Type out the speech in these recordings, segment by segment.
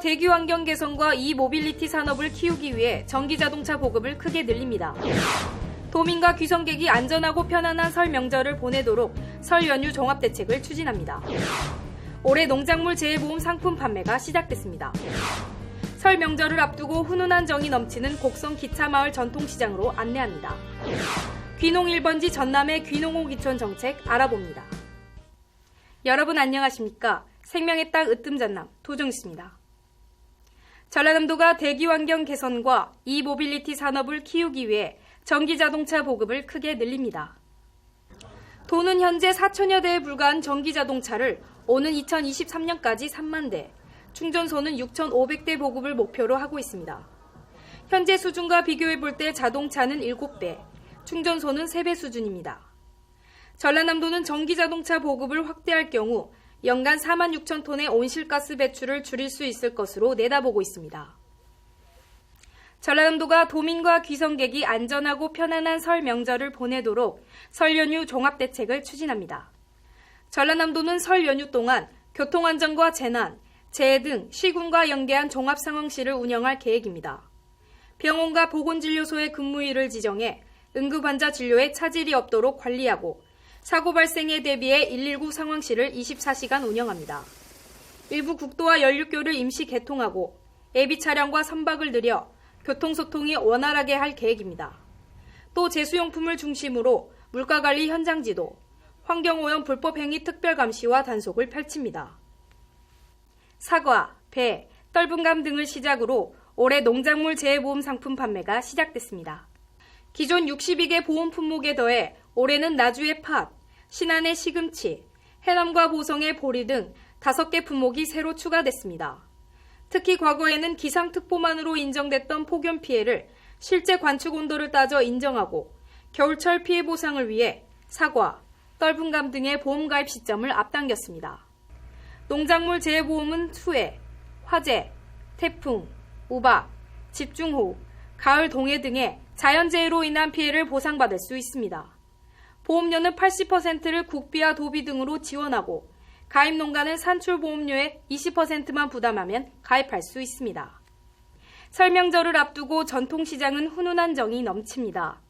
대기 환경 개선과 이모빌리티 산업을 키우기 위해 전기자동차 보급을 크게 늘립니다. 도민과 귀성객이 안전하고 편안한 설 명절을 보내도록 설 연휴 종합대책을 추진합니다. 올해 농작물 재해보험 상품 판매가 시작됐습니다. 설 명절을 앞두고 훈훈한 정이 넘치는 곡성 기차마을 전통시장으로 안내합니다. 귀농 1번지 전남의 귀농호 기촌 정책 알아봅니다. 여러분 안녕하십니까? 생명의 땅 으뜸전남 도정수입니다. 전라남도가 대기환경 개선과 이모빌리티 산업을 키우기 위해 전기자동차 보급을 크게 늘립니다. 도는 현재 4천여 대에 불과한 전기자동차를 오는 2023년까지 3만 대, 충전소는 6,500대 보급을 목표로 하고 있습니다. 현재 수준과 비교해볼 때 자동차는 7배, 충전소는 3배 수준입니다. 전라남도는 전기자동차 보급을 확대할 경우 연간 4만 6천 톤의 온실가스 배출을 줄일 수 있을 것으로 내다보고 있습니다. 전라남도가 도민과 귀성객이 안전하고 편안한 설 명절을 보내도록 설 연휴 종합대책을 추진합니다. 전라남도는 설 연휴 동안 교통안전과 재난, 재해 등 시군과 연계한 종합상황실을 운영할 계획입니다. 병원과 보건진료소의 근무일을 지정해 응급환자 진료에 차질이 없도록 관리하고 사고 발생에 대비해 119 상황실을 24시간 운영합니다. 일부 국도와 연륙교를 임시 개통하고 예비 차량과 선박을 늘여 교통소통이 원활하게 할 계획입니다. 또 제수용품을 중심으로 물가관리 현장지도, 환경오염 불법행위 특별감시와 단속을 펼칩니다. 사과, 배, 떫은감 등을 시작으로 올해 농작물 재해보험 상품 판매가 시작됐습니다. 기존 62개 보험 품목에 더해 올해는 나주의 팥, 신안의 시금치, 해남과 보성의 보리 등 5개 품목이 새로 추가됐습니다. 특히 과거에는 기상특보만으로 인정됐던 폭염 피해를 실제 관측 온도를 따져 인정하고 겨울철 피해 보상을 위해 사과, 떫은감 등의 보험 가입 시점을 앞당겼습니다. 농작물 재해보험은 수해, 화재, 태풍, 우박, 집중호우, 가을 동해 등의 자연재해로 인한 피해를 보상받을 수 있습니다. 보험료는 80%를 국비와 도비 등으로 지원하고 가입 농가는 산출보험료의 20%만 부담하면 가입할 수 있습니다. 설 명절을 앞두고 전통시장은 훈훈한 정이 넘칩니다.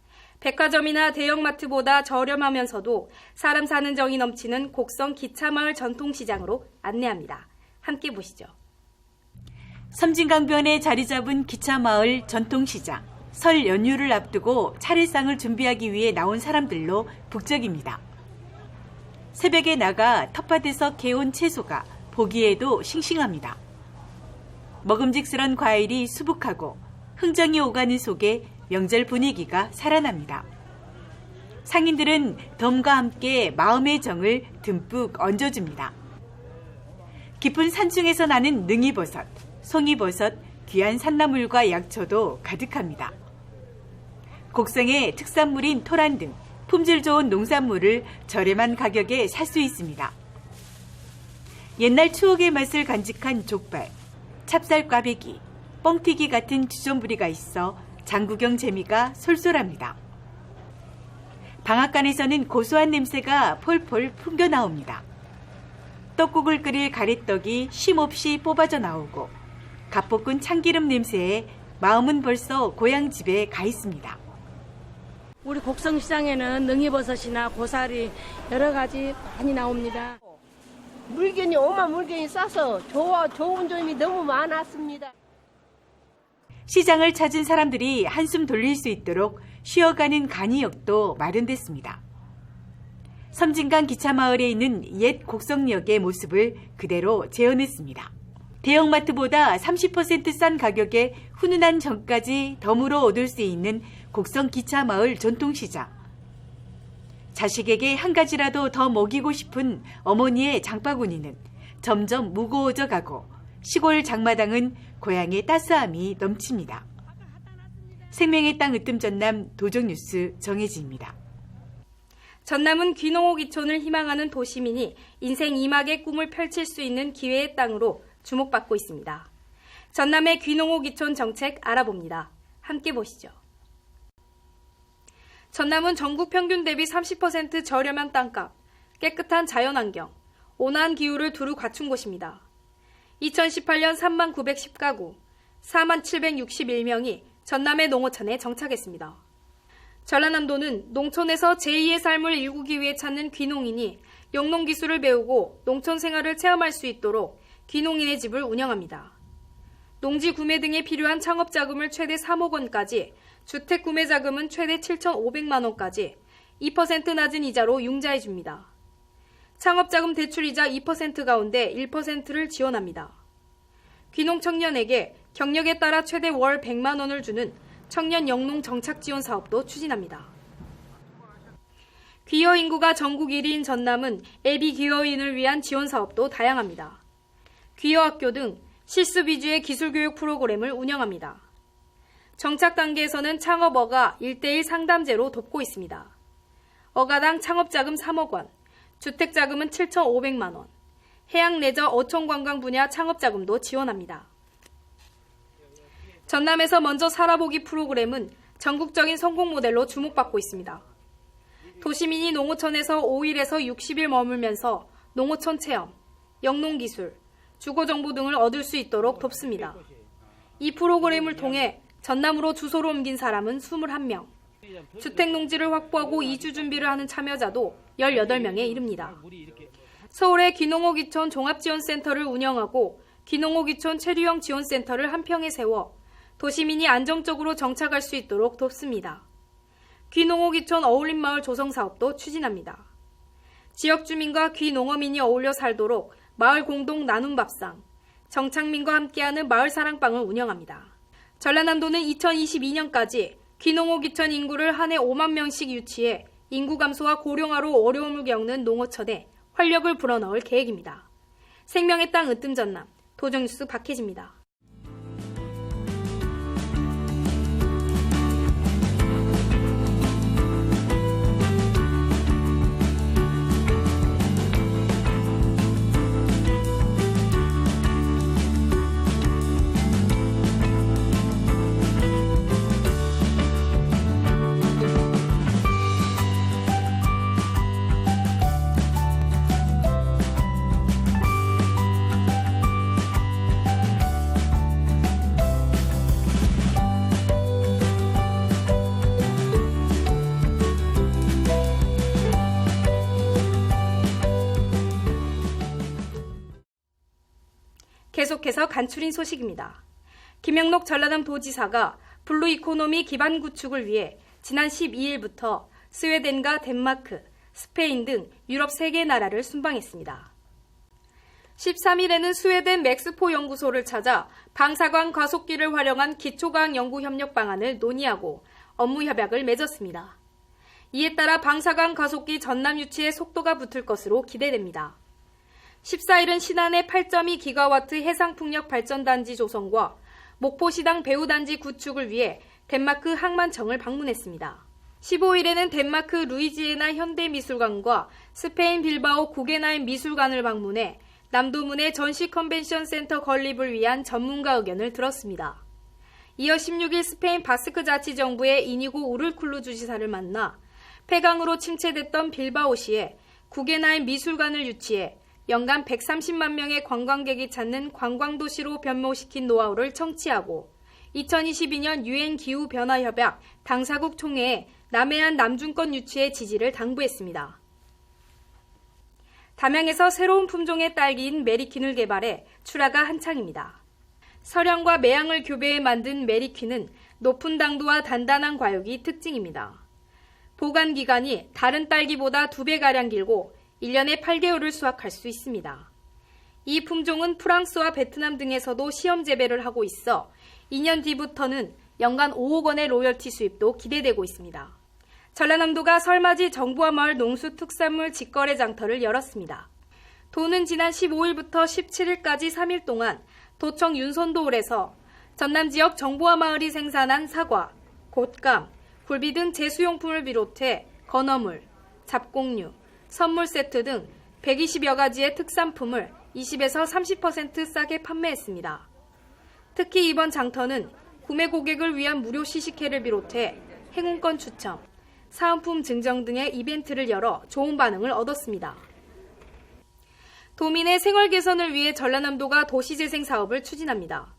백화점이나 대형마트보다 저렴하면서도 사람 사는 정이 넘치는 곡성 기차마을 전통시장으로 안내합니다. 함께 보시죠. 섬진강변에 자리 잡은 기차마을 전통시장. 설 연휴를 앞두고 차례상을 준비하기 위해 나온 사람들로 북적입니다. 새벽에 나가 텃밭에서 캐온 채소가 보기에도 싱싱합니다. 먹음직스런 과일이 수북하고 흥정이 오가는 속에 명절 분위기가 살아납니다. 상인들은 덤과 함께 마음의 정을 듬뿍 얹어줍니다. 깊은 산중에서 나는 능이버섯, 송이버섯, 귀한 산나물과 약초도 가득합니다. 곡성의 특산물인 토란 등 품질 좋은 농산물을 저렴한 가격에 살 수 있습니다. 옛날 추억의 맛을 간직한 족발, 찹쌀 꽈배기, 뻥튀기 같은 주전부리가 있어 장구경 재미가 솔솔합니다. 방앗간에서는 고소한 냄새가 폴폴 풍겨 나옵니다. 떡국을 끓일 가래떡이 쉼없이 뽑아져 나오고 갓볶은 참기름 냄새에 마음은 벌써 고향집에 가 있습니다. 우리 곡성시장에는 능이버섯이나 고사리 여러 가지 많이 나옵니다. 물건이 오만 물건이 싸서 좋은 점이 너무 많았습니다. 시장을 찾은 사람들이 한숨 돌릴 수 있도록 쉬어가는 간이역도 마련됐습니다. 섬진강 기차마을에 있는 옛 곡성역의 모습을 그대로 재현했습니다. 대형마트보다 30% 싼 가격에 훈훈한 정까지 덤으로 얻을 수 있는 곡성 기차마을 전통시장. 자식에게 한 가지라도 더 먹이고 싶은 어머니의 장바구니는 점점 무거워져 가고 시골 장마당은 고향의 따스함이 넘칩니다. 생명의 땅 으뜸전남 도정뉴스 정혜지입니다. 전남은 귀농호 기촌을 희망하는 도시민이 인생 2막의 꿈을 펼칠 수 있는 기회의 땅으로 주목받고 있습니다. 전남의 귀농호 기촌 정책 알아봅니다. 함께 보시죠. 전남은 전국 평균 대비 30% 저렴한 땅값, 깨끗한 자연환경, 온화한 기후를 두루 갖춘 곳입니다. 2018년 3만 910가구, 4만 761명이 전남의 농어촌에 정착했습니다. 전라남도는 농촌에서 제2의 삶을 일구기 위해 찾는 귀농인이 영농기술을 배우고 농촌 생활을 체험할 수 있도록 귀농인의 집을 운영합니다. 농지 구매 등에 필요한 창업자금을 최대 3억 원까지, 주택 구매 자금은 최대 7,500만 원까지 2% 낮은 이자로 융자해 줍니다. 창업자금 대출이자 2% 가운데 1%를 지원합니다. 귀농 청년에게 경력에 따라 최대 월 100만 원을 주는 청년 영농 정착 지원 사업도 추진합니다. 귀여 인구가 전국 1위인 전남은 애비 귀여인을 위한 지원 사업도 다양합니다. 귀여 학교 등 실습 위주의 기술교육 프로그램을 운영합니다. 정착 단계에서는 창업어가 1:1 상담제로 돕고 있습니다. 어가당 창업자금 3억 원, 주택자금은 7,500만 원, 해양 레저 어촌관광 분야 창업자금도 지원합니다. 전남에서 먼저 살아보기 프로그램은 전국적인 성공 모델로 주목받고 있습니다. 도시민이 농어촌에서 5일에서 60일 머물면서 농어촌 체험, 영농기술, 주거정보 등을 얻을 수 있도록 돕습니다. 이 프로그램을 통해 전남으로 주소를 옮긴 사람은 21명, 주택농지를 확보하고 이주 준비를 하는 참여자도 18명에 이릅니다. 서울의 귀농호 귀촌 종합지원센터를 운영하고 귀농호 귀촌 체류형 지원센터를 한평에 세워 도시민이 안정적으로 정착할 수 있도록 돕습니다. 귀농호 귀촌 어울림마을 조성 사업도 추진합니다. 지역 주민과 귀농어민이 어울려 살도록 마을 공동 나눔 밥상, 정착민과 함께하는 마을 사랑방을 운영합니다. 전라남도는 2022년까지 귀농호 귀촌 인구를 한 해 5만 명씩 유치해 인구 감소와 고령화로 어려움을 겪는 농어촌에 활력을 불어넣을 계획입니다. 생명의 땅 으뜸 전남, 도정뉴스 박혜지입니다. 계속해서 간추린 소식입니다. 김영록 전라남 도지사가 블루 이코노미 기반 구축을 위해 지난 12일부터 스웨덴과 덴마크, 스페인 등 유럽 3개 나라를 순방했습니다. 13일에는 스웨덴 맥스포 연구소를 찾아 방사광 과속기를 활용한 기초과학 연구 협력 방안을 논의하고 업무 협약을 맺었습니다. 이에 따라 방사광 과속기 전남 유치에 속도가 붙을 것으로 기대됩니다. 14일은 신안의 8.2기가와트 해상풍력 발전단지 조성과 목포시당 배후단지 구축을 위해 덴마크 항만청을 방문했습니다. 15일에는 덴마크 루이지애나 현대미술관과 스페인 빌바오 구게나임 미술관을 방문해 남도문의 전시 컨벤션 센터 건립을 위한 전문가 의견을 들었습니다. 이어 16일 스페인 바스크 자치정부의 이니고 우르쿨루 주지사를 만나 폐강으로 침체됐던 빌바오시에 구게나임 미술관을 유치해 연간 130만 명의 관광객이 찾는 관광도시로 변모시킨 노하우를 청취하고 2022년 유엔 기후변화협약 당사국 총회에 남해안 남중권 유치의 지지를 당부했습니다. 담양에서 새로운 품종의 딸기인 메리퀸을 개발해 출하가 한창입니다. 설향과 매향을 교배해 만든 메리퀸은 높은 당도와 단단한 과육이 특징입니다. 보관 기간이 다른 딸기보다 2배가량 길고 1년에 8개월을 수확할 수 있습니다. 이 품종은 프랑스와 베트남 등에서도 시험 재배를 하고 있어 2년 뒤부터는 연간 5억 원의 로열티 수입도 기대되고 있습니다. 전라남도가 설맞이 정부와 마을 농수 특산물 직거래 장터를 열었습니다. 도는 지난 15일부터 17일까지 3일 동안 도청 윤선도홀에서 전남 지역 정부와 마을이 생산한 사과, 곶감, 굴비 등 제수용품을 비롯해 건어물, 잡곡류, 선물 세트 등 120여 가지의 특산품을 20에서 30% 싸게 판매했습니다. 특히 이번 장터는 구매 고객을 위한 무료 시식회를 비롯해 행운권 추첨, 사은품 증정 등의 이벤트를 열어 좋은 반응을 얻었습니다. 도민의 생활 개선을 위해 전라남도가 도시재생 사업을 추진합니다.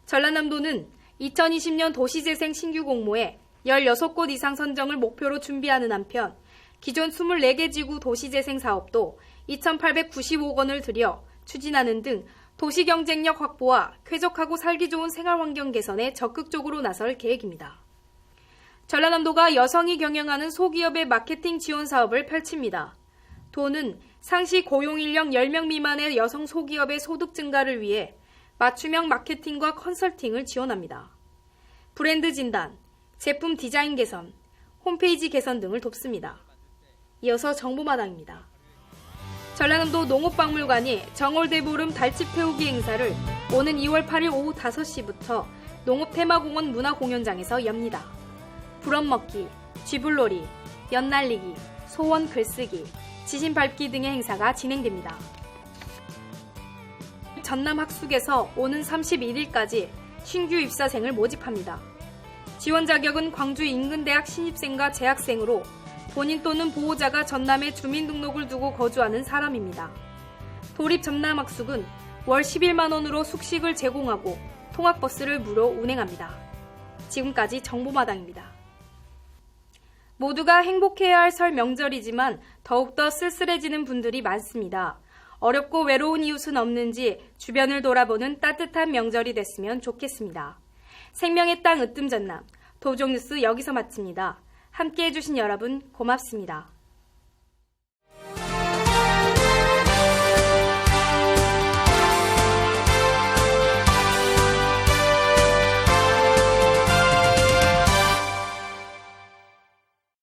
전라남도는 2020년 도시재생 신규 공모에 16곳 이상 선정을 목표로 준비하는 한편 기존 24개 지구 도시재생 사업도 2,895억 원을 들여 추진하는 등 도시 경쟁력 확보와 쾌적하고 살기 좋은 생활 환경 개선에 적극적으로 나설 계획입니다. 전라남도가 여성이 경영하는 소기업의 마케팅 지원 사업을 펼칩니다. 도는 상시 고용 인력 10명 미만의 여성 소기업의 소득 증가를 위해 맞춤형 마케팅과 컨설팅을 지원합니다. 브랜드 진단, 제품 디자인 개선, 홈페이지 개선 등을 돕습니다. 이어서 정보마당입니다. 전라남도 농업박물관이 정월대보름 달집 태우기 행사를 오는 2월 8일 오후 5시부터 농업테마공원 문화공연장에서 엽니다. 부럼먹기, 쥐불놀이, 연날리기, 소원 글쓰기, 지신 밟기 등의 행사가 진행됩니다. 전남학숙에서 오는 31일까지 신규 입사생을 모집합니다. 지원 자격은 광주 인근대학 신입생과 재학생으로 본인 또는 보호자가 전남에 주민등록을 두고 거주하는 사람입니다. 도립 전남학숙은 월 11만 원으로 숙식을 제공하고 통학버스를 무료 운행합니다. 지금까지 정보마당입니다. 모두가 행복해야 할 설 명절이지만 더욱더 쓸쓸해지는 분들이 많습니다. 어렵고 외로운 이웃은 없는지 주변을 돌아보는 따뜻한 명절이 됐으면 좋겠습니다. 생명의 땅 으뜸 전남, 도종뉴스 여기서 마칩니다. 함께해 주신 여러분 고맙습니다.